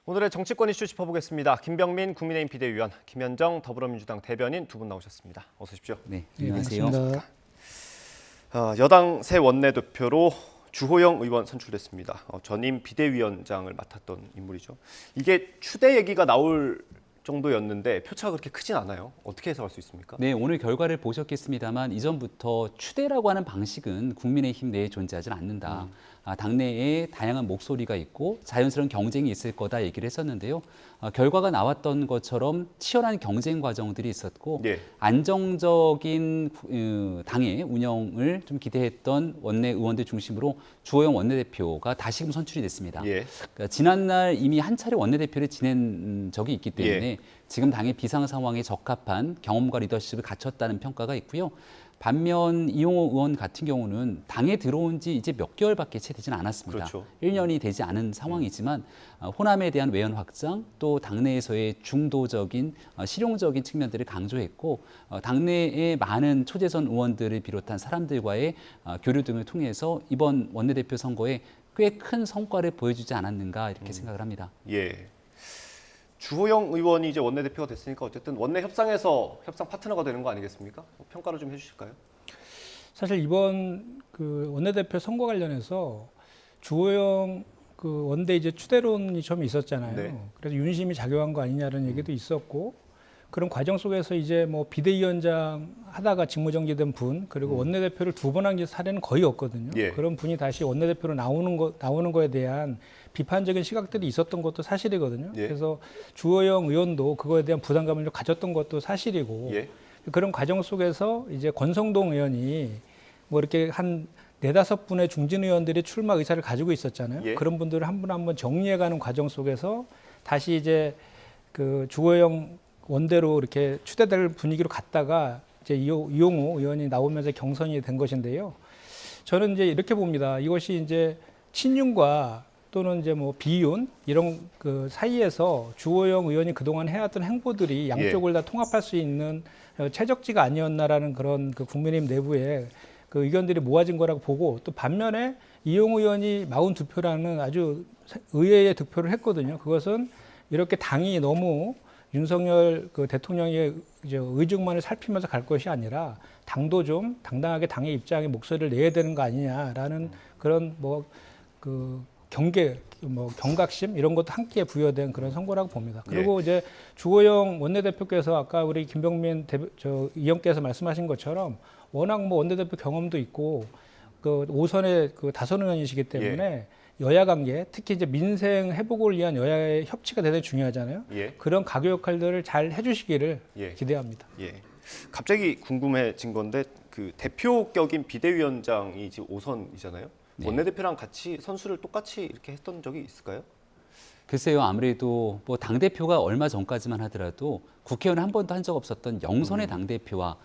오늘의 정치권 이슈 짚어보겠습니다. 김병민 국민의힘 비대위원, 김현정 더불어민주당 대변인 두 분 나오셨습니다. 어서 오십시오. 네, 안녕하세요. 여당 새 원내대표로 주호영 의원 선출됐습니다. 전임 비대위원장을 맡았던 인물이죠. 이게 추대 얘기가 나올 정도였는데 표차가 그렇게 크진 않아요. 어떻게 해석할 수 있습니까? 네, 오늘 결과를 보셨겠습니다만 이전부터 추대라고 하는 방식은 국민의힘 내에 존재하지 않는다. 당내에 다양한 목소리가 있고 자연스러운 경쟁이 있을 거다 얘기를 했었는데요. 결과가 나왔던 것처럼 치열한 경쟁 과정들이 있었고 예. 안정적인 당의 운영을 좀 기대했던 원내 의원들 중심으로 주호영 원내대표가 다시금 선출이 됐습니다. 예. 그러니까 지난날 이미 한 차례 원내대표를 지낸 적이 있기 때문에 예. 지금 당의 비상 상황에 적합한 경험과 리더십을 갖췄다는 평가가 있고요. 반면 이용호 의원 같은 경우는 당에 들어온 지 이제 몇 개월밖에 채 되진 않았습니다. 그렇죠. 1년이 되지 않은 상황이지만 호남에 대한 외연 확장 또 당내에서의 중도적인 실용적인 측면들을 강조했고 당내의 많은 초재선 의원들을 비롯한 사람들과의 교류 등을 통해서 이번 원내대표 선거에 꽤 큰 성과를 보여주지 않았는가 이렇게 생각을 합니다. 예. 주호영 의원이 이제 원내대표가 됐으니까 어쨌든 원내 협상에서 협상 파트너가 되는 거 아니겠습니까? 평가를 좀 해주실까요? 사실 이번 그 원내대표 선거 관련해서 주호영 그 원내 이제 추대론이 좀 있었잖아요. 네. 그래서 윤심이 작용한 거 아니냐는 얘기도 있었고 그런 과정 속에서 이제 뭐 비대위원장 하다가 직무정지된 분 그리고 원내대표를 두 번 한 사례는 거의 없거든요. 예. 그런 분이 다시 원내대표로 나오는 거에 대한 비판적인 시각들이 있었던 것도 사실이거든요. 예. 그래서 주호영 의원도 그거에 대한 부담감을 좀 가졌던 것도 사실이고 예. 그런 과정 속에서 이제 권성동 의원이 뭐 이렇게 한 네다섯 분의 중진 의원들이 출마 의사를 가지고 있었잖아요. 예. 그런 분들을 한 분 한 분 정리해가는 과정 속에서 다시 이제 그 주호영 원대로 이렇게 추대될 분위기로 갔다가 이제 이용호 의원이 나오면서 경선이 된 것인데요. 저는 이제 이렇게 봅니다. 이것이 이제 친윤과 또는 이제 뭐 비윤 이런 그 사이에서 주호영 의원이 그동안 해왔던 행보들이 양쪽을 다 통합할 수 있는 최적지가 아니었나라는 그런 그 국민의힘 내부에 그 의견들이 모아진 거라고 보고 또 반면에 이용호 의원이 42표라는 아주 의외의 득표를 했거든요. 그것은 이렇게 당이 너무 윤석열 그 대통령의 이제 의중만을 살피면서 갈 것이 아니라 당도 좀 당당하게 당의 입장에 목소리를 내야 되는 거 아니냐라는 그런 뭐 그 경각심 이런 것도 함께 부여된 그런 선거라고 봅니다. 그리고 이제 주호영 원내대표께서 아까 우리 김병민 의원께서 말씀하신 것처럼 워낙 뭐 원내대표 경험도 있고 그 5선의 그 다선 의원이시기 때문에 여야 관계, 특히 이제 민생 회복을 위한 여야의 협치가 대단히 중요하잖아요. 예. 그런 가교 역할들을 잘 해주시기를 기대합니다. 예. 갑자기 궁금해진 건데 그 대표격인 비대위원장이 지금 5선이잖아요. 네. 원내대표랑 같이 선수를 똑같이 이렇게 했던 적이 있을까요? 글쎄요, 아무래도 뭐 당대표가 얼마 전까지만 하더라도 국회의원 한 번도 한 적 없었던 영선의 당대표와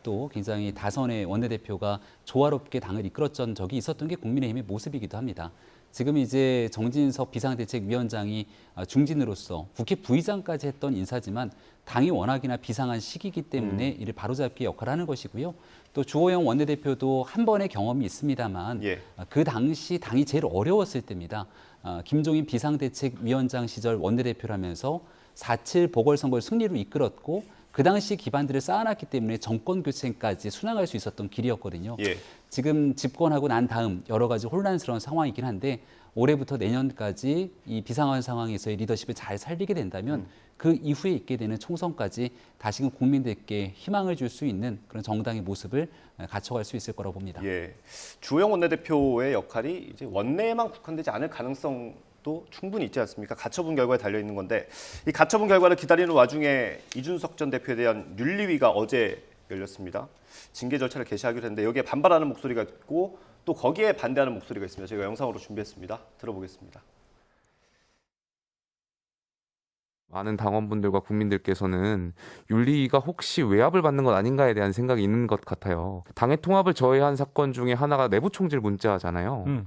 또 굉장히 다선의 원내대표가 조화롭게 당을 이끌었던 적이 있었던 게 국민의힘의 모습이기도 합니다. 지금 이제 정진석 비상대책위원장이 중진으로서 국회 부의장까지 했던 인사지만 당이 워낙이나 비상한 시기이기 때문에 이를 바로잡기 역할을 하는 것이고요. 또 주호영 원내대표도 한 번의 경험이 있습니다만 그 당시 당이 제일 어려웠을 때입니다. 김종인 비상대책위원장 시절 원내대표라면서 4.7 보궐선거를 승리로 이끌었고 그 당시 기반들을 쌓아놨기 때문에 정권 교체까지 순항할 수 있었던 길이었거든요. 지금 집권하고 난 다음 여러 가지 혼란스러운 상황이긴 한데 올해부터 내년까지 이 비상한 상황에서의 리더십을 잘 살리게 된다면 그 이후에 있게 되는 총선까지 다시금 국민들께 희망을 줄 수 있는 그런 정당의 모습을 갖춰갈 수 있을 거라고 봅니다. 예. 주호영 원내대표의 역할이 이제 원내에만 국한되지 않을 가능성도 충분히 있지 않습니까? 가처분 결과에 달려 있는 건데 이 가처분 결과를 기다리는 와중에 이준석 전 대표에 대한 윤리위가 어제 열렸습니다. 징계 절차를 개시하기로 했는데 여기에 반발하는 목소리가 있고 또 거기에 반대하는 목소리가 있습니다. 저희가 영상으로 준비했습니다. 들어보겠습니다. 많은 당원분들과 국민들께서는 윤리위가 혹시 외압을 받는 것 아닌가에 대한 생각이 있는 것 같아요. 당의 통합을 저해한 사건 중에 하나가 내부 총질 문자잖아요.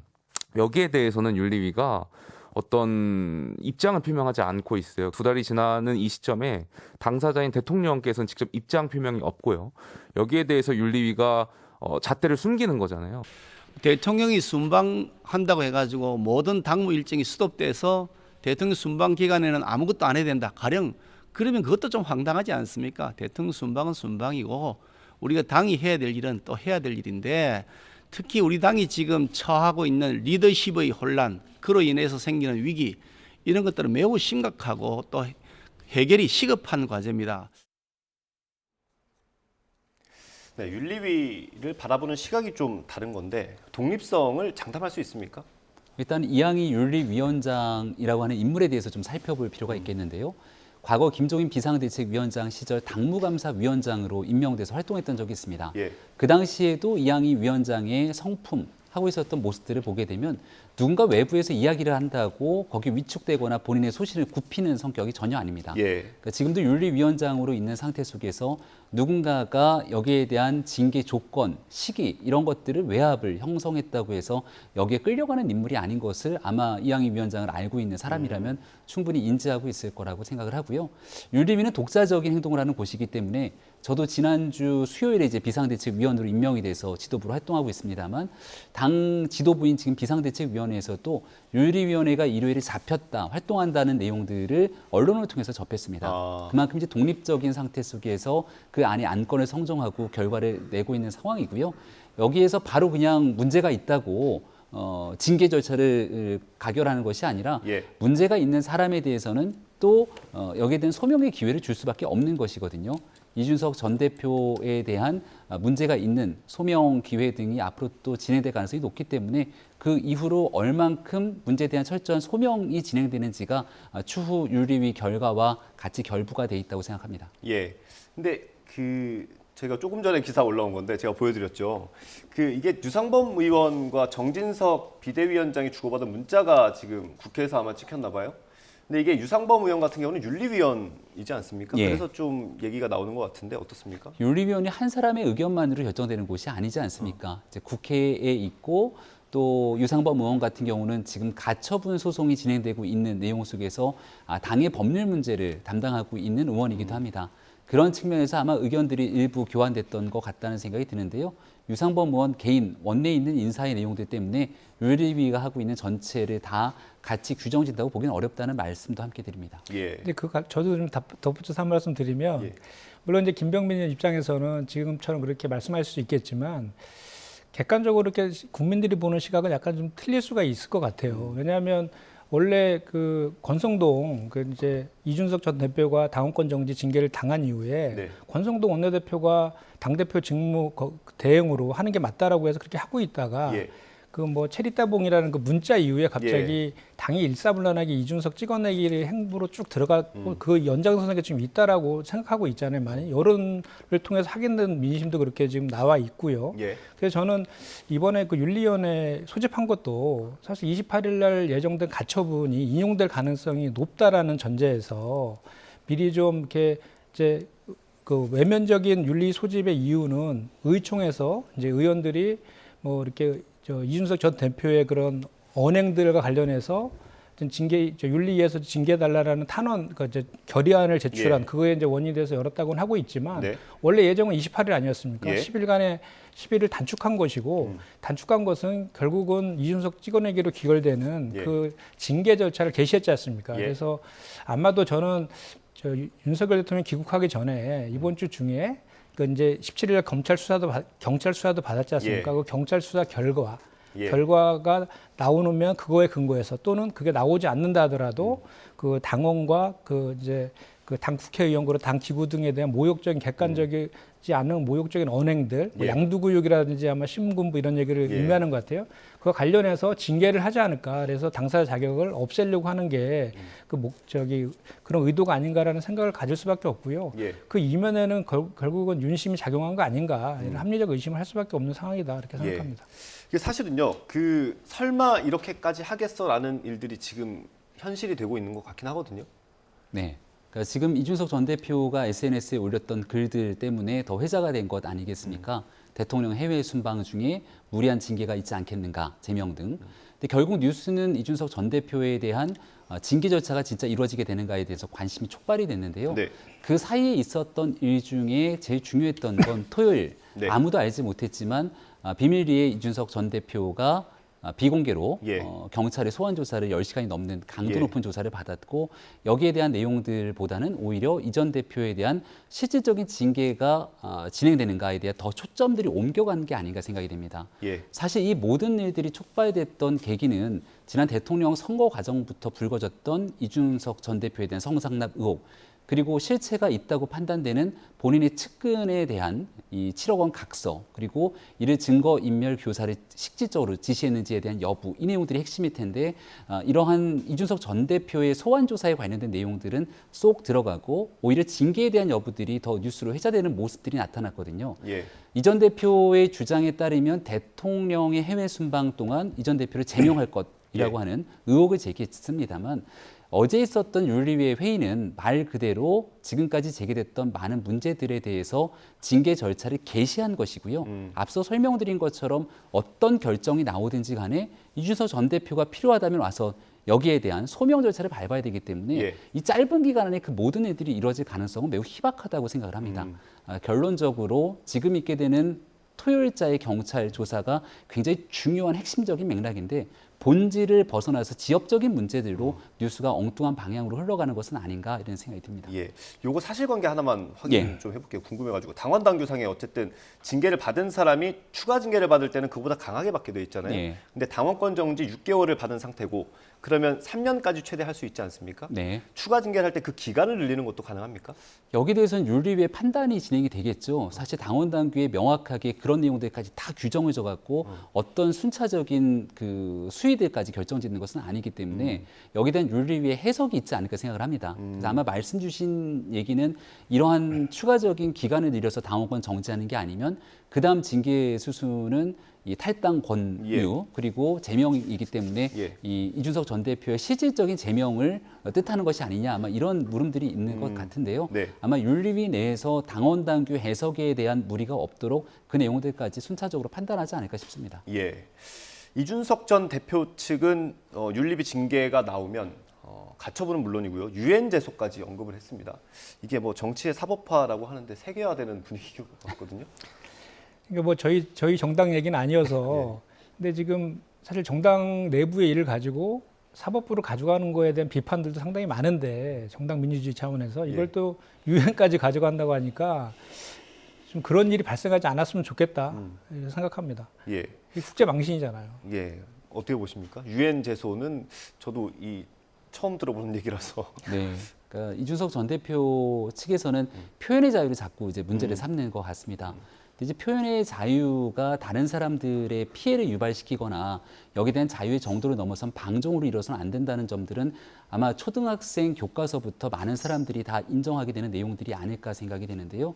여기에 대해서는 윤리위가 어떤 입장을 표명하지 않고 있어요. 2달이 지나는 이 시점에 당사자인 대통령께서는 직접 입장 표명이 없고요. 여기에 대해서 윤리위가 잣대를 숨기는 거잖아요. 대통령이 순방한다고 해가지고 모든 당무 일정이 스톱돼서 대통령 순방 기간에는 아무것도 안 해야 된다. 가령 그러면 그것도 좀 황당하지 않습니까? 대통령 순방은 순방이고 우리가 당이 해야 될 일은 또 해야 될 일인데 특히 우리 당이 지금 처하고 있는 리더십의 혼란, 그로 인해서 생기는 위기 이런 것들은 매우 심각하고 또 해결이 시급한 과제입니다. 네, 윤리위를 바라보는 시각이 좀 다른 건데 독립성을 장담할 수 있습니까? 일단 이항희 윤리위원장이라고 하는 인물에 대해서 좀 살펴볼 필요가 있겠는데요. 과거 김종인 비상대책위원장 시절 당무감사위원장으로 임명돼서 활동했던 적이 있습니다. 예. 그 당시에도 이항희 위원장의 성품, 하고 있었던 모습들을 보게 되면 누군가 외부에서 이야기를 한다고 거기 위축되거나 본인의 소신을 굽히는 성격이 전혀 아닙니다. 예. 그러니까 지금도 윤리위원장으로 있는 상태 속에서 누군가가 여기에 대한 징계 조건, 시기 이런 것들을 외압을 형성했다고 해서 여기에 끌려가는 인물이 아닌 것을 아마 이항희 위원장을 알고 있는 사람이라면 충분히 인지하고 있을 거라고 생각을 하고요. 윤리위는 독자적인 행동을 하는 곳이기 때문에 저도 지난주 수요일에 이제 비상대책위원으로 임명이 돼서 지도부로 활동하고 있습니다만 당 지도부인 지금 비상대책위원회에서도 윤리위원회가 일요일에 잡혔다, 활동한다는 내용들을 언론을 통해서 접했습니다. 그만큼 이제 독립적인 상태 속에서 그 안에 안건을 성정하고 결과를 내고 있는 상황이고요. 여기에서 바로 그냥 문제가 있다고 징계 절차를 가결하는 것이 아니라 예. 문제가 있는 사람에 대해서는 또 여기에 대한 소명의 기회를 줄 수밖에 없는 것이거든요. 이준석 전 대표에 대한 문제가 있는 소명 기회 등이 앞으로 또 진행될 가능성이 높기 때문에 그 이후로 얼만큼 문제에 대한 철저한 소명이 진행되는지가 추후 윤리위 결과와 같이 결부가 돼 있다고 생각합니다. 예. 근데 제가 조금 전에 기사 올라온 건데 제가 보여드렸죠. 이게 유상범 의원과 정진석 비대위원장이 주고받은 문자가 지금 국회에서 아마 찍혔나 봐요. 근데 이게 유상범 의원 같은 경우는 윤리위원이지 않습니까? 예. 그래서 좀 얘기가 나오는 것 같은데 어떻습니까? 윤리위원회 한 사람의 의견만으로 결정되는 곳이 아니지 않습니까? 이제 국회에 있고 또 유상범 의원 같은 경우는 지금 가처분 소송이 진행되고 있는 내용 속에서 당의 법률 문제를 담당하고 있는 의원이기도 합니다. 그런 측면에서 아마 의견들이 일부 교환됐던 것 같다는 생각이 드는데요. 유상범 의원 개인 원내에 있는 인사의 내용들 때문에 윤리위가 하고 있는 전체를 다 같이 규정진다고 보기는 어렵다는 말씀도 함께 드립니다. 예. 근데 저도 좀 덧붙여서 한 말씀 드리면 예. 물론 이제 김병민 의원 입장에서는 지금처럼 그렇게 말씀할 수 있겠지만 객관적으로 이렇게 국민들이 보는 시각은 약간 좀 틀릴 수가 있을 것 같아요. 왜냐하면 원래 권성동 이제 이준석 전 대표가 당원권 정지 징계를 당한 이후에 네. 권성동 원내대표가 당대표 직무 대행으로 하는 게 맞다라고 해서 그렇게 하고 있다가 예. 체리따봉이라는 문자 이후에 갑자기 당이 일사불란하게 이준석 찍어내기를 행보로 쭉 들어가고 그 연장선상에 지금 있다라고 생각하고 있잖아요. 많이 여론을 통해서 확인된 민심도 그렇게 지금 나와 있고요. 예. 그래서 저는 이번에 윤리위원회 소집한 것도 사실 28일 날 예정된 가처분이 인용될 가능성이 높다라는 전제에서 미리 좀 이렇게 이제 외면적인 윤리 소집의 이유는 의총에서 이제 의원들이 이렇게 이준석 전 대표의 그런 언행들과 관련해서 윤리위에서 징계달라라는 탄원, 결의안을 제출한 그거에 이제 원인이 돼서 열었다고는 하고 있지만 네. 원래 예정은 28일 아니었습니까? 예. 10일을 단축한 것이고 단축한 것은 결국은 이준석 찍어내기로 기결되는 그 징계 절차를 개시했지 않습니까? 예. 그래서 아마도 저는 윤석열 대통령이 귀국하기 전에 이번 주 중에 이제 17일 경찰 수사도 받았지 않습니까? 예. 그 경찰 수사 결과가 나오면 그거에 근거해서 또는 그게 나오지 않는다 하더라도 그 당원과 당 국회의원 그리고 당 기구 등에 대한 모욕적인 객관적이지 않은 모욕적인 언행들, 양두구육이라든지 아마 신군부 이런 얘기를 의미하는 것 같아요. 그와 관련해서 징계를 하지 않을까. 그래서 당사 자격을 없애려고 하는 게 그런 의도가 아닌가라는 생각을 가질 수밖에 없고요. 그 이면에는 결국은 윤심이 작용한 거 아닌가. 이런 합리적 의심을 할 수밖에 없는 상황이다. 이렇게 생각합니다. 이게 사실은요. 설마 이렇게까지 하겠어라는 일들이 지금 현실이 되고 있는 것 같긴 하거든요. 네. 그러니까 지금 이준석 전 대표가 SNS에 올렸던 글들 때문에 더 회자가 된 것 아니겠습니까? 대통령 해외 순방 중에 무리한 징계가 있지 않겠는가, 제명 등. 근데 결국 뉴스는 이준석 전 대표에 대한 징계 절차가 진짜 이루어지게 되는가에 대해서 관심이 촉발이 됐는데요. 네. 그 사이에 있었던 일 중에 제일 중요했던 건 토요일 네. 아무도 알지 못했지만 비밀리에 이준석 전 대표가 비공개로 예. 경찰의 소환 조사를 10시간이 넘는 강도 예. 높은 조사를 받았고 여기에 대한 내용들보다는 오히려 이 전 대표에 대한 실질적인 징계가 진행되는가에 대한 더 초점들이 옮겨간 게 아닌가 생각이 됩니다. 예. 사실 이 모든 일들이 촉발됐던 계기는 지난 대통령 선거 과정부터 불거졌던 이준석 전 대표에 대한 성상납 의혹 그리고 실체가 있다고 판단되는 본인의 측근에 대한 이 7억 원 각서 그리고 이를 증거인멸 교사를 실질적으로 지시했는지에 대한 여부 이 내용들이 핵심일 텐데 이러한 이준석 전 대표의 소환 조사에 관련된 내용들은 쏙 들어가고 오히려 징계에 대한 여부들이 더 뉴스로 회자되는 모습들이 나타났거든요. 예. 이 전 대표의 주장에 따르면 대통령의 해외 순방 동안 이 전 대표를 제명할 것이라고 하는 의혹을 제기했습니다만 어제 있었던 윤리위의 회의는 말 그대로 지금까지 제기됐던 많은 문제들에 대해서 징계 절차를 개시한 것이고요. 앞서 설명드린 것처럼 어떤 결정이 나오든지 간에 이준석 전 대표가 필요하다면 와서 여기에 대한 소명 절차를 밟아야 되기 때문에 예. 이 짧은 기간 안에 그 모든 일들이 이루어질 가능성은 매우 희박하다고 생각을 합니다. 결론적으로 지금 있게 되는 토요일자의 경찰 조사가 굉장히 중요한 핵심적인 맥락인데 본질을 벗어나서 지역적인 문제들로 뉴스가 엉뚱한 방향으로 흘러가는 것은 아닌가 이런 생각이 듭니다. 예, 요거 사실관계 하나만 확인 예. 좀 해볼게요. 궁금해가지고 당원 당규상에 어쨌든 징계를 받은 사람이 추가 징계를 받을 때는 그보다 강하게 받게 돼 있잖아요. 예. 근데 당원권 정지 6개월을 받은 상태고 그러면 3년까지 최대 할 수 있지 않습니까? 네. 추가 징계를 할 때 그 기간을 늘리는 것도 가능합니까? 여기에 대해서는 윤리위의 판단이 진행이 되겠죠. 사실 당원 당규에 명확하게 그런 내용들까지 다 규정을 줘갖고 어떤 순차적인 그 수위들까지 결정짓는 것은 아니기 때문에 여기에 대한 윤리위의 해석이 있지 않을까 생각을 합니다. 그래서 아마 말씀 주신 얘기는 이러한 추가적인 기간을 늘려서 당원권 정지하는 게 아니면 그다음 징계 수순은 이 탈당 권유 예. 그리고 제명이기 때문에 예. 이 이준석 전 대표의 실질적인 제명을 뜻하는 것이 아니냐 아마 이런 물음들이 있는 것 같은데요. 네. 아마 윤리위 내에서 당원 당규 해석에 대한 무리가 없도록 그 내용들까지 순차적으로 판단하지 않을까 싶습니다. 예. 이준석 전 대표 측은 윤리비 징계가 나오면 가처분은 물론이고요. 유엔 제소까지 언급을 했습니다. 이게 뭐 정치의 사법화라고 하는데 세계화되는 분위기인 것 같거든요. 그러니까 뭐 저희 정당 얘기는 아니어서 근데 지금 사실 정당 내부의 일을 가지고 사법부로 가져가는 거에 대한 비판들도 상당히 많은데 정당 민주주의 차원에서 이걸 예. 또 유엔까지 가져간다고 하니까 좀 그런 일이 발생하지 않았으면 좋겠다 이렇게 생각합니다. 예. 이게 국제 망신이잖아요. 예. 어떻게 보십니까? 유엔 제소는 저도 처음 들어보는 얘기라서. 네. 그러니까 이준석 전 대표 측에서는 표현의 자유를 자꾸 이제 문제를 삼는 것 같습니다. 이제 표현의 자유가 다른 사람들의 피해를 유발시키거나 여기에 대한 자유의 정도를 넘어선 방종으로 이뤄서는 안 된다는 점들은 아마 초등학생 교과서부터 많은 사람들이 다 인정하게 되는 내용들이 아닐까 생각이 되는데요.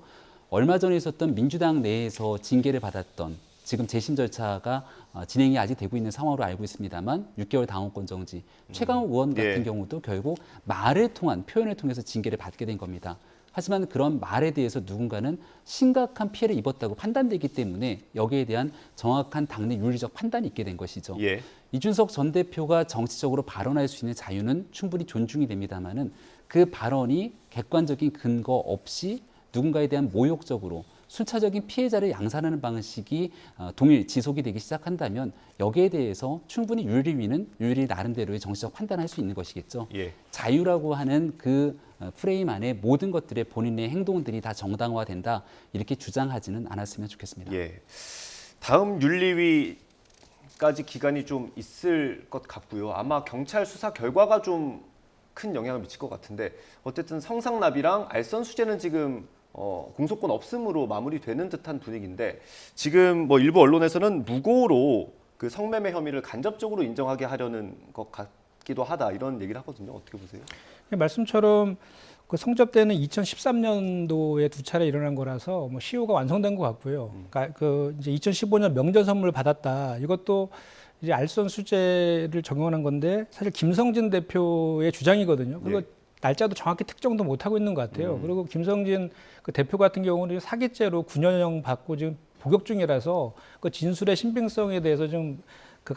얼마 전에 있었던 민주당 내에서 징계를 받았던 지금 재심 절차가 진행이 아직 되고 있는 상황으로 알고 있습니다만 6개월 당원권 정지, 최강욱 의원 같은 예. 경우도 결국 말을 통한 표현을 통해서 징계를 받게 된 겁니다. 하지만 그런 말에 대해서 누군가는 심각한 피해를 입었다고 판단되기 때문에 여기에 대한 정확한 당내 윤리적 판단이 있게 된 것이죠. 예. 이준석 전 대표가 정치적으로 발언할 수 있는 자유는 충분히 존중이 됩니다만은 그 발언이 객관적인 근거 없이 누군가에 대한 모욕적으로 순차적인 피해자를 양산하는 방식이 동일 지속이 되기 시작한다면 여기에 대해서 충분히 윤리위는 윤리 나름대로의 정치적 판단할 수 있는 것이겠죠. 예. 자유라고 하는 그 프레임 안에 모든 것들의 본인의 행동들이 다 정당화된다 이렇게 주장하지는 않았으면 좋겠습니다. 예. 다음 윤리위까지 기간이 좀 있을 것 같고요. 아마 경찰 수사 결과가 좀 큰 영향을 미칠 것 같은데 어쨌든 성상납이랑 알선 수재는 지금 공소권 없음으로 마무리되는 듯한 분위기인데 지금 뭐 일부 언론에서는 무고로 그 성매매 혐의를 간접적으로 인정하게 하려는 것 같기도 하다 이런 얘기를 하거든요. 어떻게 보세요? 말씀처럼 그 성접 때는 2013년도에 두 차례 일어난 거라서 뭐 시효가 완성된 것 같고요. 그러니까 그 이제 2015년 명절 선물 받았다. 이것도 이제 알선 수재를 적용하는 건데 사실 김성진 대표의 주장이거든요. 그리고 네. 날짜도 정확히 특정도 못 하고 있는 것 같아요. 그리고 김성진 그 대표 같은 경우는 사기죄로 9년형 받고 지금 복역 중이라서 그 진술의 신빙성에 대해서 좀 그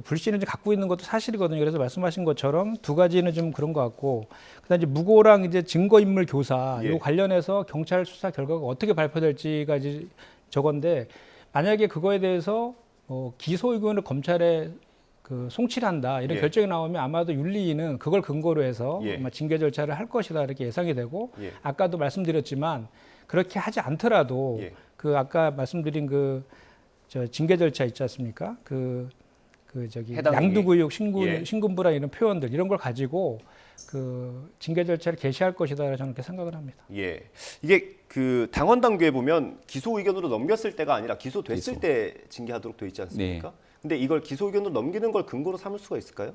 불신을 좀 갖고 있는 것도 사실이거든요. 그래서 말씀하신 것처럼 두 가지는 좀 그런 것 같고, 그다음 이제 무고랑 이제 증거인멸 교사 예. 요 관련해서 경찰 수사 결과가 어떻게 발표될지가 이제 저건데 만약에 그거에 대해서 기소 의견을 검찰에 송치한다 이런 예. 결정이 나오면 아마도 윤리위는 그걸 근거로 해서 예. 아마 징계 절차를 할 것이다 이렇게 예상이 되고 예. 아까도 말씀드렸지만 그렇게 하지 않더라도 예. 아까 말씀드린 저 징계 절차 있지 않습니까? 해당 양두구육 예. 신군부라 이런 표현들 이런 걸 가지고 징계 절차를 개시할 것이다 저는 그렇게 생각을 합니다. 예, 이게 당원 당규에 보면 기소 의견으로 넘겼을 때가 아니라 기소됐을 기소. 때 징계하도록 돼 있지 않습니까? 근데 이걸 기소 의견으로 넘기는 걸 근거로 삼을 수가 있을까요?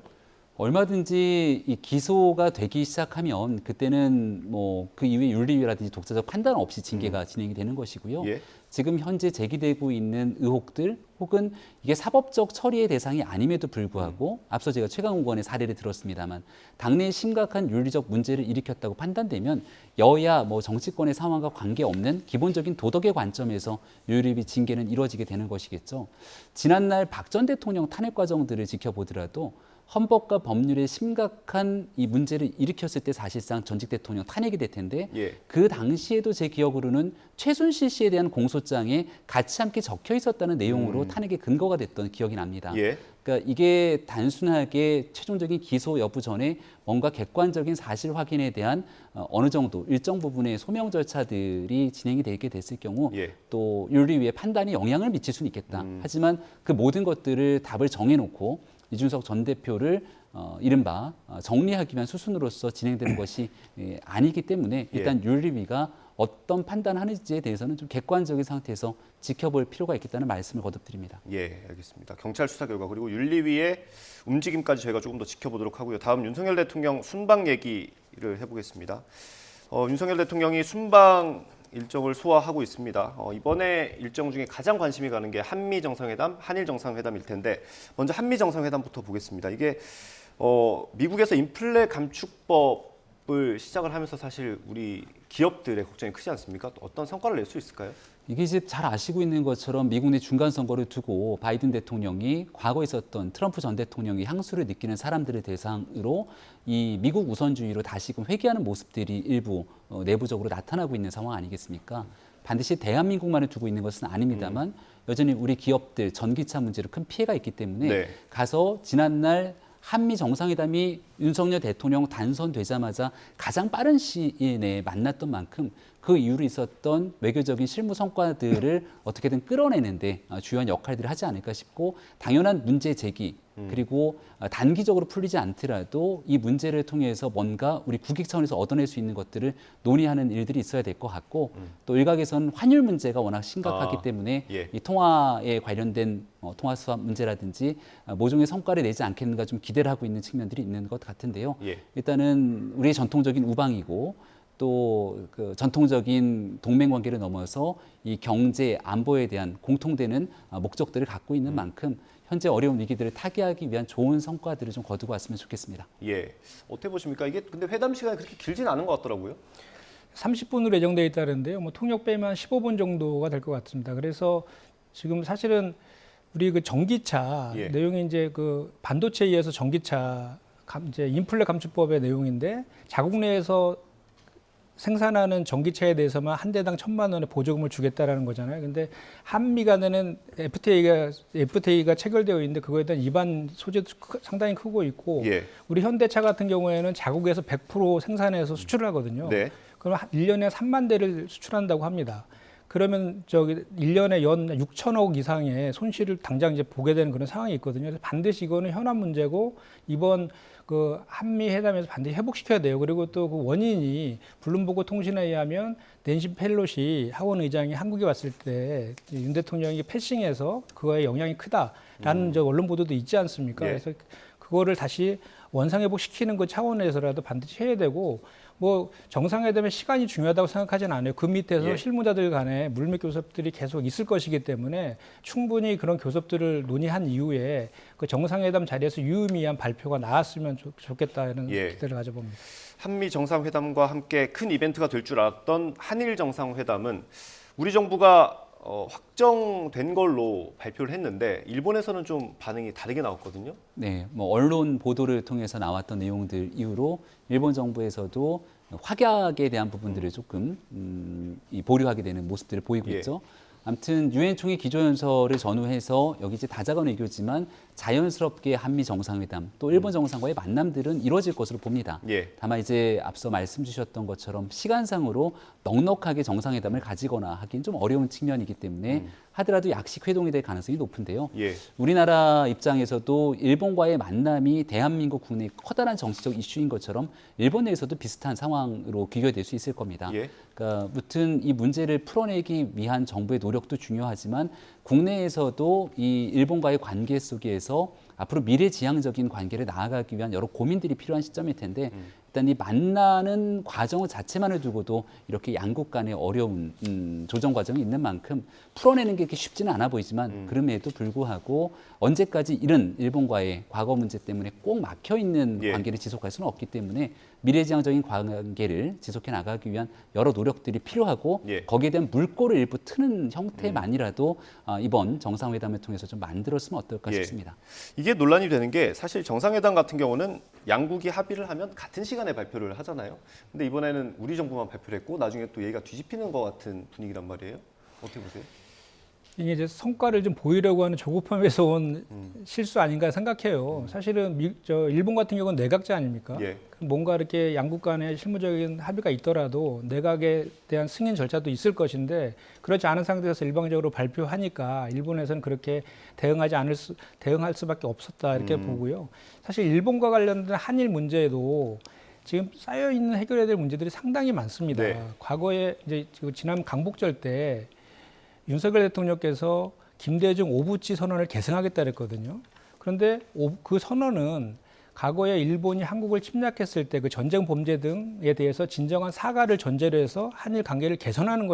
얼마든지 이 기소가 되기 시작하면 그때는 뭐 그 이후에 윤리위라든지 독자적 판단 없이 징계가 진행이 되는 것이고요. 예. 지금 현재 제기되고 있는 의혹들 혹은 이게 사법적 처리의 대상이 아님에도 불구하고 앞서 제가 최강욱 의원의 사례를 들었습니다만 당내에 심각한 윤리적 문제를 일으켰다고 판단되면 여야 뭐 정치권의 상황과 관계없는 기본적인 도덕의 관점에서 윤리위 징계는 이루어지게 되는 것이겠죠. 지난날 박 전 대통령 탄핵 과정들을 지켜보더라도 헌법과 법률에 심각한 이 문제를 일으켰을 때 사실상 전직 대통령 탄핵이 될 텐데 예. 그 당시에도 제 기억으로는 최순실 씨에 대한 공소장에 같이 함께 적혀 있었다는 내용으로 탄핵의 근거가 됐던 기억이 납니다. 예. 그러니까 이게 단순하게 최종적인 기소 여부 전에 뭔가 객관적인 사실 확인에 대한 어느 정도 일정 부분의 소명 절차들이 진행이 되게 됐을 경우 예. 또 윤리위의 판단이 영향을 미칠 수는 있겠다. 하지만 그 모든 것들을 답을 정해놓고 이준석 전 대표를 이른바 정리하기 위한 수순으로서 진행되는 것이 아니기 때문에 일단 윤리위가 어떤 판단하는지에 대해서는 좀 객관적인 상태에서 지켜볼 필요가 있겠다는 말씀을 거듭드립니다. 예, 알겠습니다. 경찰 수사 결과 그리고 윤리위의 움직임까지 저희가 조금 더 지켜보도록 하고요. 다음 윤석열 대통령 순방 얘기를 해보겠습니다. 윤석열 대통령이 순방 일정을 소화하고 있습니다. 이번에 일정 중에 가장 관심이 가는 게 한미 정상회담, 한일 정상회담일 텐데 먼저 한미 정상회담부터 보겠습니다. 이게 미국에서 인플레 감축법을 시작을 하면서 사실 우리 기업들의 걱정이 크지 않습니까? 어떤 성과를 낼 수 있을까요? 이게 이제 잘 아시고 있는 것처럼 미국 내 중간 선거를 두고 바이든 대통령이 과거에 있었던 트럼프 전 대통령의 향수를 느끼는 사람들을 대상으로 이 미국 우선주의로 다시금 회귀하는 모습들이 일부 내부적으로 나타나고 있는 상황 아니겠습니까? 반드시 대한민국만을 두고 있는 것은 아닙니다만 여전히 우리 기업들 전기차 문제로 큰 피해가 있기 때문에 네. 가서 지난날 한미 정상회담이 윤석열 대통령 당선되자마자 가장 빠른 시일 내에 만났던 만큼 그 이후로 있었던 외교적인 실무 성과들을 어떻게든 끌어내는데 주요한 역할들을 하지 않을까 싶고 당연한 문제 제기 그리고 단기적으로 풀리지 않더라도 이 문제를 통해서 뭔가 우리 국익 차원에서 얻어낼 수 있는 것들을 논의하는 일들이 있어야 될 것 같고 또 일각에서는 환율 문제가 워낙 심각하기 때문에 예. 이 통화에 관련된 통화 수합 문제라든지 모종의 성과를 내지 않겠는가 좀 기대를 하고 있는 측면들이 있는 것 같은데요. 예. 일단은 우리의 전통적인 우방이고 또 그 전통적인 동맹 관계를 넘어서 이 경제 안보에 대한 공통되는 목적들을 갖고 있는 만큼 현재 어려운 위기들을 타개하기 위한 좋은 성과들을 좀 거두고 왔으면 좋겠습니다. 예. 어떻게 보십니까? 이게 근데 회담 시간이 그렇게 길진 않은 것 같더라고요. 30분으로 예정되어 있다는데요. 뭐 통역 빼면 15분 정도가 될 것 같습니다. 그래서 지금 사실은 우리 전기차 예. 내용이 이제 반도체에 의해서 전기차 이제 인플레 감축법의 내용인데 자국 내에서 생산하는 전기차에 대해서만 한 대당 1,000만 원의 보조금을 주겠다라는 거잖아요. 근데 한미 간에는 FTA가 체결되어 있는데 그거에 대한 위반 소재도 상당히 크고 있고 예. 우리 현대차 같은 경우에는 자국에서 100% 생산해서 수출을 하거든요. 네. 그럼 1년에 3만 대를 수출한다고 합니다. 그러면 1년에 연 6천억 이상의 손실을 당장 이제 보게 되는 그런 상황이 있거든요. 그래서 반드시 이거는 현안 문제고 이번 한미 회담에서 반드시 회복시켜야 돼요. 그리고 또 그 원인이 블룸버그 통신에 의하면 낸시 펠로시 하원 의장이 한국에 왔을 때 윤 대통령이 패싱해서 그거에 영향이 크다라는 언론 보도도 있지 않습니까? 예. 그래서 그거를 다시 원상회복시키는 그 차원에서라도 반드시 해야 되고 뭐 정상회담의 시간이 중요하다고 생각하지는 않아요. 그 밑에서 예. 실무자들 간에 물밑 교섭들이 계속 있을 것이기 때문에 충분히 그런 교섭들을 논의한 이후에 그 정상회담 자리에서 유의미한 발표가 나왔으면 좋겠다는 예. 기대를 가져봅니다. 한미 정상회담과 함께 큰 이벤트가 될 줄 알았던 한일 정상회담은 우리 정부가 확정된 걸로 발표를 했는데 일본에서는 좀 반응이 다르게 나왔거든요. 네, 뭐 언론 보도를 통해서 나왔던 내용들 이후로 일본 정부에서도 확약에 대한 부분들을 조금 보류하게 되는 모습들을 보이고 예. 있죠. 아무튼 유엔 총회 기조연설을 전후해서 여기 이제 다자간 외교지만 자연스럽게 한미 정상회담 또 일본 정상과의 만남들은 이루어질 것으로 봅니다. 예. 다만 이제 앞서 말씀 주셨던 것처럼 시간상으로 넉넉하게 정상회담을 가지거나 하긴 좀 어려운 측면이기 때문에 하더라도 약식 회동이 될 가능성이 높은데요. 예. 우리나라 입장에서도 일본과의 만남이 대한민국 국내 커다란 정치적 이슈인 것처럼 일본 내에서도 비슷한 상황으로 비교될 수 있을 겁니다. 예. 그러니까 무튼 이 문제를 풀어내기 위한 정부의 노력도 중요하지만 국내에서도 이 일본과의 관계 속에서 앞으로 미래지향적인 관계를 나아가기 위한 여러 고민들이 필요한 시점일 텐데 일단 이 만나는 과정 자체만을 두고도 이렇게 양국 간의 어려운 조정 과정이 있는 만큼 풀어내는 게 그렇게 쉽지는 않아 보이지만 그럼에도 불구하고 언제까지 이런 일본과의 과거 문제 때문에 꼭 막혀 있는 예. 관계를 지속할 수는 없기 때문에 미래지향적인 관계를 지속해 나가기 위한 여러 노력들이 필요하고 예. 거기에 대한 물꼬를 일부 트는 형태만이라도 이번 정상회담을 통해서 좀 만들었으면 어떨까 예. 싶습니다. 이게 논란이 되는 게 사실 정상회담 같은 경우는 양국이 합의를 하면 같은 시간에 발표를 하잖아요. 근데 이번에는 우리 정부만 발표를 했고 나중에 또 얘기가 뒤집히는 것 같은 분위기란 말이에요. 어떻게 보세요? 이게 이제 성과를 좀 보이려고 하는 조급함에서 온 실수 아닌가 생각해요. 사실은 일본 같은 경우는 내각제 아닙니까? 예. 뭔가 이렇게 양국 간에 실무적인 합의가 있더라도 내각에 대한 승인 절차도 있을 것인데 그렇지 않은 상태에서 일방적으로 발표하니까 일본에서는 그렇게 대응할 수밖에 없었다 이렇게 보고요. 사실 일본과 관련된 한일 문제에도 지금 쌓여 있는 해결해야 될 문제들이 상당히 많습니다. 네. 과거에 이제 지난 강복절 때 윤석열 대통령께서 김대중 오부치 선언을 계승하겠다 그랬거든요. 그런데 그 선언은 과거에 일본이 한국을 침략했을 때 그 전쟁 범죄 등에 대해서 진정한 사과를 전제로 해서 한일 관계를 개선하는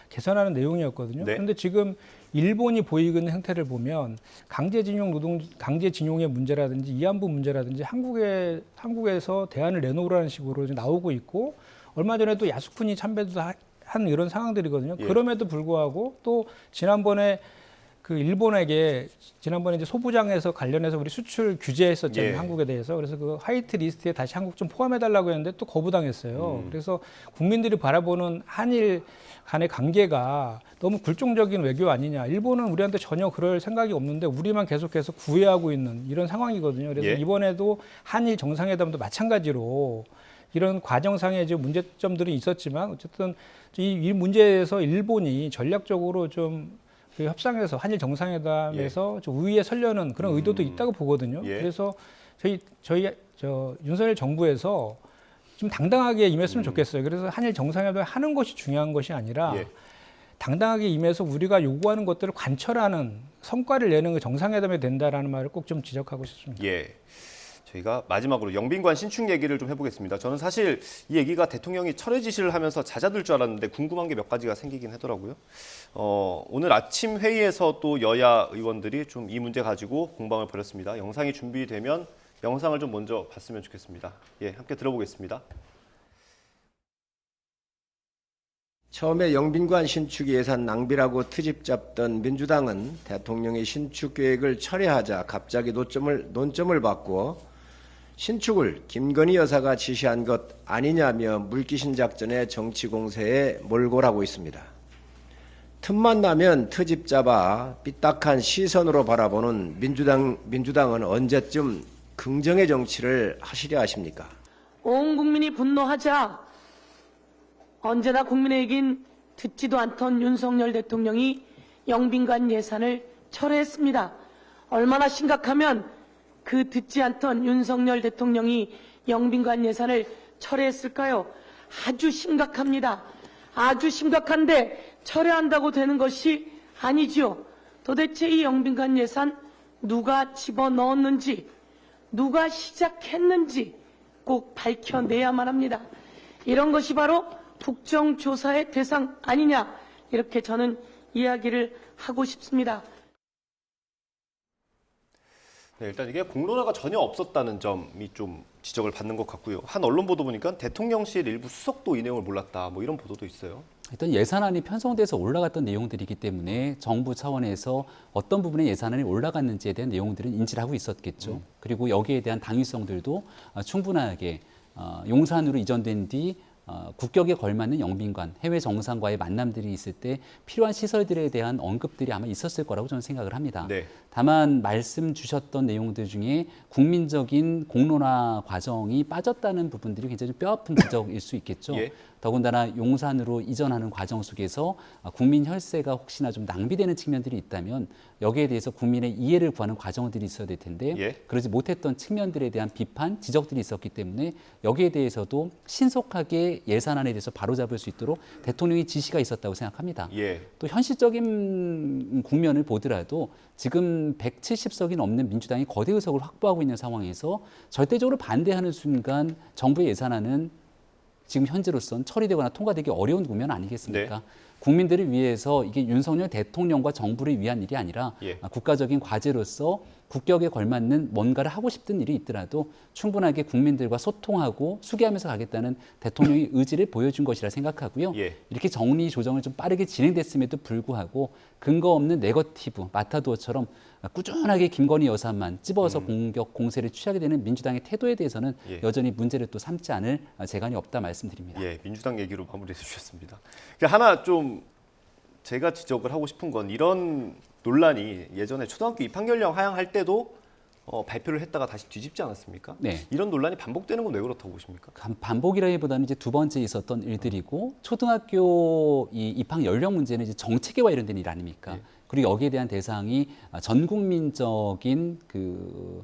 개선하는 내용이었거든요. 네. 그런데 지금 일본이 보이고 있는 형태를 보면 강제징용의 문제라든지 위안부 문제라든지 한국에서 대안을 내놓으라는 식으로 나오고 있고 얼마 전에도 야스쿠니 참배도 한 이런 상황들이거든요. 예. 그럼에도 불구하고 또 지난번에 그 일본에게 지난번에 이제 소부장에서 관련해서 우리 수출 규제했었잖아요. 예. 한국에 대해서. 그래서 그 화이트 리스트에 다시 한국 좀 포함해달라고 했는데 또 거부당했어요. 그래서 국민들이 바라보는 한일 간의 관계가 너무 굴종적인 외교 아니냐. 일본은 우리한테 전혀 그럴 생각이 없는데 우리만 계속해서 구애하고 있는 이런 상황이거든요. 그래서 예. 이번에도 한일 정상회담도 마찬가지로 이런 과정상의 이제 문제점들은 있었지만 어쨌든 이 문제에 대해서 일본이 전략적으로 좀 그 협상에서 한일 정상회담에서 좀 우위에 서려는 그런 의도도 있다고 보거든요. 예. 그래서 저희 윤석열 정부에서 좀 당당하게 임했으면 좋겠어요. 그래서 한일 정상회담을 하는 것이 중요한 것이 아니라 예. 당당하게 임해서 우리가 요구하는 것들을 관철하는 성과를 내는 그 정상회담이 된다라는 말을 꼭 좀 지적하고 싶습니다. 예. 저희가 마지막으로 영빈관 신축 얘기를 좀 해보겠습니다. 저는 사실 이 얘기가 대통령이 철회 지시를 하면서 잦아들 줄 알았는데 궁금한 게 몇 가지가 생기긴 하더라고요. 오늘 아침 회의에서 또 여야 의원들이 좀 이 문제 가지고 공방을 벌였습니다. 영상이 준비되면 영상을 좀 먼저 봤으면 좋겠습니다. 예, 함께 들어보겠습니다. 처음에 영빈관 신축 예산 낭비라고 트집 잡던 민주당은 대통령의 신축 계획을 철회하자 갑자기 논점을 바꾸어 신축을 김건희 여사가 지시한 것 아니냐며 물귀신 작전의 정치 공세에 몰골하고 있습니다. 틈만 나면 트집 잡아 삐딱한 시선으로 바라보는 민주당은 언제쯤 긍정의 정치를 하시려 하십니까? 온 국민이 분노하자 언제나 국민의 얘긴 듣지도 않던 윤석열 대통령이 영빈관 예산을 철회했습니다. 얼마나 심각하면 그 듣지 않던 윤석열 대통령이 영빈관 예산을 철회했을까요? 아주 심각합니다. 아주 심각한데 철회한다고 되는 것이 아니죠. 도대체 이 영빈관 예산 누가 집어넣었는지 누가 시작했는지 꼭 밝혀내야만 합니다. 이런 것이 바로 국정조사의 대상 아니냐 이렇게 저는 이야기를 하고 싶습니다. 네, 일단 이게 공론화가 전혀 없었다는 점이 좀 지적을 받는 것 같고요. 한 언론 보도 보니까 대통령실 일부 수석도 이 내용을 몰랐다 뭐 이런 보도도 있어요. 일단 예산안이 편성돼서 올라갔던 내용들이기 때문에 정부 차원에서 어떤 부분의 예산안이 올라갔는지에 대한 내용들은 인지를 하고 있었겠죠. 그리고 여기에 대한 당위성들도 충분하게 용산으로 이전된 뒤 국격에 걸맞는 영빈관, 해외 정상과의 만남들이 있을 때 필요한 시설들에 대한 언급들이 아마 있었을 거라고 저는 생각을 합니다. 네. 다만 말씀 주셨던 내용들 중에 국민적인 공론화 과정이 빠졌다는 부분들이 굉장히 뼈아픈 지적일 수 있겠죠. 예. 더군다나 용산으로 이전하는 과정 속에서 국민 혈세가 혹시나 좀 낭비되는 측면들이 있다면 여기에 대해서 국민의 이해를 구하는 과정들이 있어야 될 텐데 예. 그러지 못했던 측면들에 대한 비판, 지적들이 있었기 때문에 여기에 대해서도 신속하게 예산안에 대해서 바로잡을 수 있도록 대통령의 지시가 있었다고 생각합니다. 예. 또 현실적인 국면을 보더라도 지금 170석이 넘는 민주당이 거대 의석을 확보하고 있는 상황에서 절대적으로 반대하는 순간 정부의 예산안은 지금 현재로선 처리되거나 통과되기 어려운 국면 아니겠습니까? 네. 국민들을 위해서 이게 윤석열 대통령과 정부를 위한 일이 아니라 예. 국가적인 과제로서 국격에 걸맞는 뭔가를 하고 싶은 일이 있더라도 충분하게 국민들과 소통하고 수기하면서 가겠다는 대통령의 의지를 보여준 것이라 생각하고요. 예. 이렇게 정리 조정을 좀 빠르게 진행됐음에도 불구하고 근거 없는 네거티브, 마타도어처럼 꾸준하게 김건희 여사만 찝어서 공격, 공세를 취하게 되는 민주당의 태도에 대해서는 예. 여전히 문제를 또 삼지 않을 재간이 없다 말씀드립니다. 예, 민주당 얘기로 마무리해 주셨습니다. 하나 좀 제가 지적을 하고 싶은 건 이런 논란이 예전에 초등학교 입학 연령 하향할 때도 발표를 했다가 다시 뒤집지 않았습니까? 네. 이런 논란이 반복되는 건 왜 그렇다고 보십니까? 반복이라기보다는 이제 두 번째 있었던 일들이고 초등학교 이 입학 연령 문제는 이제 정책에 관련된 일 아닙니까? 예. 그리고 여기에 대한 대상이 전 국민적인 그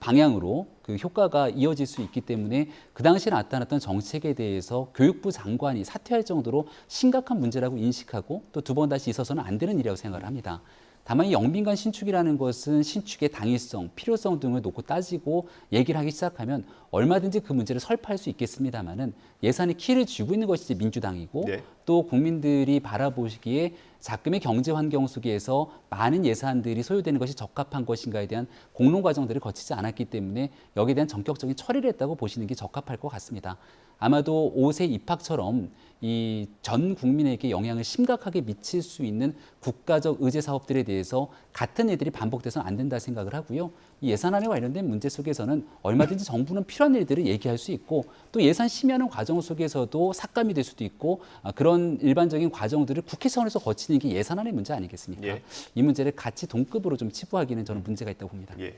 방향으로 그 효과가 이어질 수 있기 때문에 그 당시에 나타났던 정책에 대해서 교육부 장관이 사퇴할 정도로 심각한 문제라고 인식하고 또 두 번 다시 있어서는 안 되는 일이라고 생각을 합니다. 다만 이 영빈관 신축이라는 것은 신축의 당위성, 필요성 등을 놓고 따지고 얘기를 하기 시작하면 얼마든지 그 문제를 설파할 수 있겠습니다만은 예산의 키를 쥐고 있는 것이 민주당이고 네. 또 국민들이 바라보시기에 작금의 경제 환경 속에서 많은 예산들이 소요되는 것이 적합한 것인가에 대한 공론 과정들을 거치지 않았기 때문에 여기에 대한 전격적인 처리를 했다고 보시는 게 적합할 것 같습니다. 아마도 5세 입학처럼 이 전 국민에게 영향을 심각하게 미칠 수 있는 국가적 의제 사업들에 대해서 같은 일들이 반복돼서는 안 된다 생각을 하고요. 이 예산안에 관련된 문제 속에서는 얼마든지 정부는 필요한 일들을 얘기할 수 있고 또 예산 심의하는 과정 속에서도 삭감이 될 수도 있고 그런 일반적인 과정들을 국회 차원에서 거치는 게 예산안의 문제 아니겠습니까? 예. 이 문제를 같이 동급으로 좀 치부하기는 저는 문제가 있다고 봅니다. 예.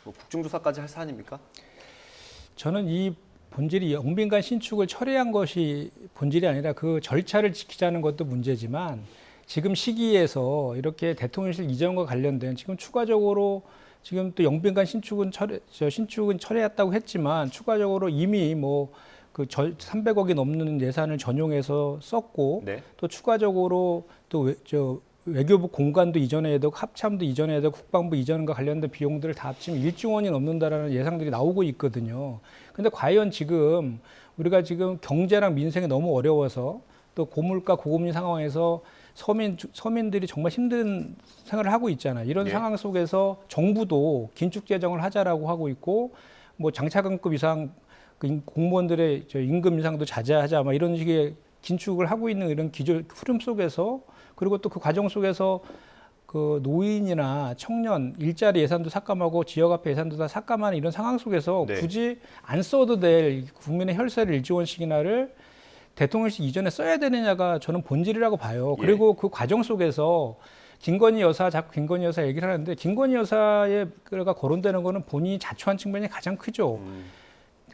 국정조사까지 할 사안입니까? 저는 이 본질이 영빈관 신축을 철회한 것이 본질이 아니라 그 절차를 지키자는 것도 문제지만 지금 시기에서 이렇게 대통령실 이전과 관련된 지금 추가적으로 지금 또 영빈관 신축은 철회했다고 했지만 추가적으로 이미 뭐 그 300억이 넘는 예산을 전용해서 썼고 네. 또 추가적으로 또 외교부 공간도 이전해야 되고 합참도 이전해야 되고 국방부 이전과 관련된 비용들을 다 합치면 1조 원이 넘는다라는 예상들이 나오고 있거든요. 근데 과연 지금 우리가 지금 경제랑 민생이 너무 어려워서 또 고물가 고금리 상황에서 서민들이 정말 힘든 생활을 하고 있잖아요. 이런 예. 상황 속에서 정부도 긴축 재정을 하자라고 하고 있고 뭐 장차관급 이상 공무원들의 임금 인상도 자제하자 막 이런 식의 긴축을 하고 있는 이런 흐름 속에서 그리고 또 그 과정 속에서 그 노인이나 청년 일자리 예산도 삭감하고 지역화폐 예산도 다 삭감하는 이런 상황 속에서 네. 굳이 안 써도 될 국민의 혈세를 1조 원씩이나를 대통령실 이전에 써야 되느냐가 저는 본질이라고 봐요. 예. 그리고 그 과정 속에서 김건희 여사 자꾸 김건희 여사 얘기를 하는데 김건희 여사가 거론되는 거는 본인이 자초한 측면이 가장 크죠.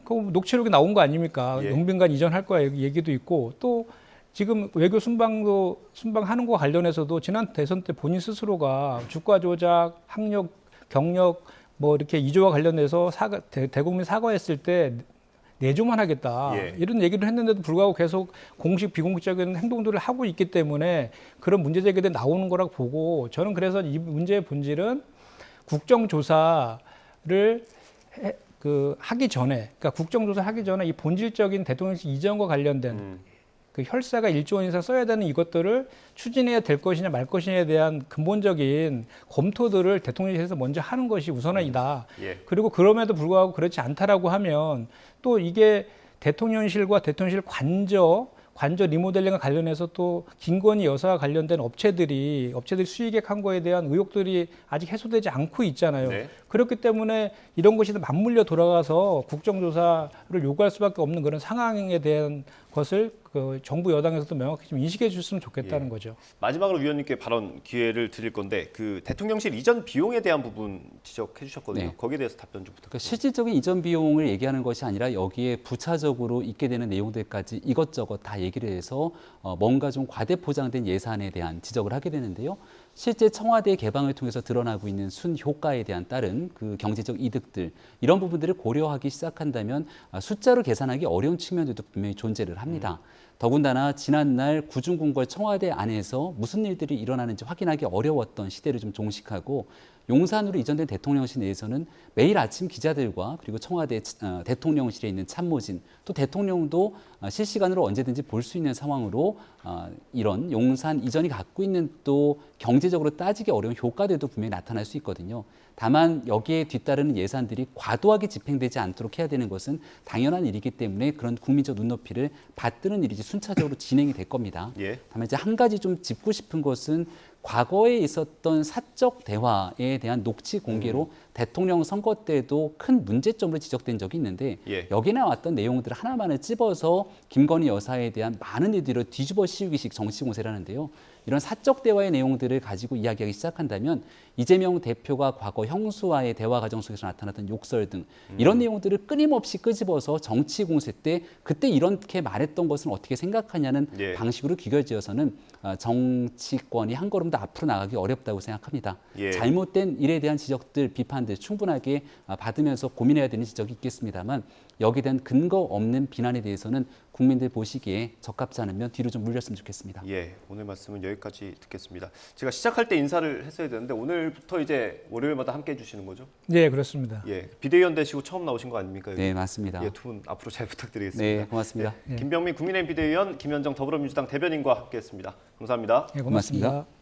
그 녹취록이 나온 거 아닙니까? 예. 영빈관 이전할 거야 얘기도 있고 또 지금 외교 순방하는 거와 관련해서도 지난 대선 때 본인 스스로가 주가 조작, 학력, 경력 뭐 이렇게 이조와 관련해서 대국민 사과했을 때 내조만 하겠다 예. 이런 얘기를 했는데도 불구하고 계속 공식 비공식적인 행동들을 하고 있기 때문에 그런 문제 제기들이 나오는 거라고 보고 저는 그래서 이 문제의 본질은 국정조사를 하기 전에, 그러니까 국정조사 하기 전에 이 본질적인 대통령실 이전과 관련된 그 혈세가 1조 원 이상 써야 되는 이것들을 추진해야 될 것이냐 말 것이냐에 대한 근본적인 검토들을 대통령실에서 먼저 하는 것이 우선이다. 예. 그리고 그럼에도 불구하고 그렇지 않다라고 하면 또 이게 대통령실과 대통령실 관저 리모델링과 관련해서 또 김건희 여사와 관련된 업체들이 수의계획한 거에 대한 의혹들이 아직 해소되지 않고 있잖아요. 네. 그렇기 때문에 이런 것이 맞물려 돌아가서 국정조사를 요구할 수밖에 없는 그런 상황에 대한 것을 그 정부 여당에서도 명확히 좀 인식해 줬으면 좋겠다는 거죠. 마지막으로 위원님께 발언 기회를 드릴 건데 그 대통령실 이전 비용에 대한 부분 지적해 주셨거든요. 네. 거기에 대해서 답변 좀 그러니까 부탁드립니다. 실질적인 이전 비용을 얘기하는 것이 아니라 여기에 부차적으로 있게 되는 내용들까지 이것저것 다 얘기를 해서 뭔가 좀 과대포장된 예산에 대한 지적을 하게 되는데요. 실제 청와대 개방을 통해서 드러나고 있는 순효과에 대한 따른 그 경제적 이득들 이런 부분들을 고려하기 시작한다면 숫자로 계산하기 어려운 측면들도 분명히 존재를 합니다. 더군다나 지난날 구중궁궐 청와대 안에서 무슨 일들이 일어나는지 확인하기 어려웠던 시대를 좀 종식하고 용산으로 이전된 대통령실 내에서는 매일 아침 기자들과 그리고 청와대 대통령실에 있는 참모진 또 대통령도 실시간으로 언제든지 볼 수 있는 상황으로 이런 용산 이전이 갖고 있는 또 경제적으로 따지기 어려운 효과들도 분명히 나타날 수 있거든요. 다만 여기에 뒤따르는 예산들이 과도하게 집행되지 않도록 해야 되는 것은 당연한 일이기 때문에 그런 국민적 눈높이를 받드는 일이 순차적으로 진행이 될 겁니다. 예. 다만 이제 한 가지 좀 짚고 싶은 것은 과거에 있었던 사적 대화에 대한 녹취 공개로 대통령 선거 때도 큰 문제점으로 지적된 적이 있는데 예. 여기 나왔던 내용들 하나만을 찝어서 김건희 여사에 대한 많은 일들을 뒤집어 씌우기식 정치 공세를 하는데요. 이런 사적 대화의 내용들을 가지고 이야기하기 시작한다면 이재명 대표가 과거 형수와의 대화 과정 속에서 나타났던 욕설 등 이런 내용들을 끊임없이 끄집어서 정치 공세 때 그때 이렇게 말했던 것은 어떻게 생각하냐는 예. 방식으로 귀결지어서는 정치권이 한 걸음 더 앞으로 나가기 어렵다고 생각합니다. 예. 잘못된 일에 대한 지적들, 비판들 충분하게 받으면서 고민해야 되는 지적이 있겠습니다만 여기에 대한 근거 없는 비난에 대해서는 국민들 보시기에 적합지 않으면 뒤로 좀 물렸으면 좋겠습니다. 예, 오늘 말씀은 여기까지 듣겠습니다. 제가 시작할 때 인사를 했어야 되는데 오늘부터 이제 월요일마다 함께해 주시는 거죠? 네, 그렇습니다. 예, 비대위원 되시고 처음 나오신 거 아닙니까? 여기? 네, 맞습니다. 예, 두 분 앞으로 잘 부탁드리겠습니다. 네, 고맙습니다. 김병민 국민의힘 비대위원, 김현정 더불어민주당 대변인과 함께했습니다. 감사합니다. 네, 고맙습니다. 고맙습니다.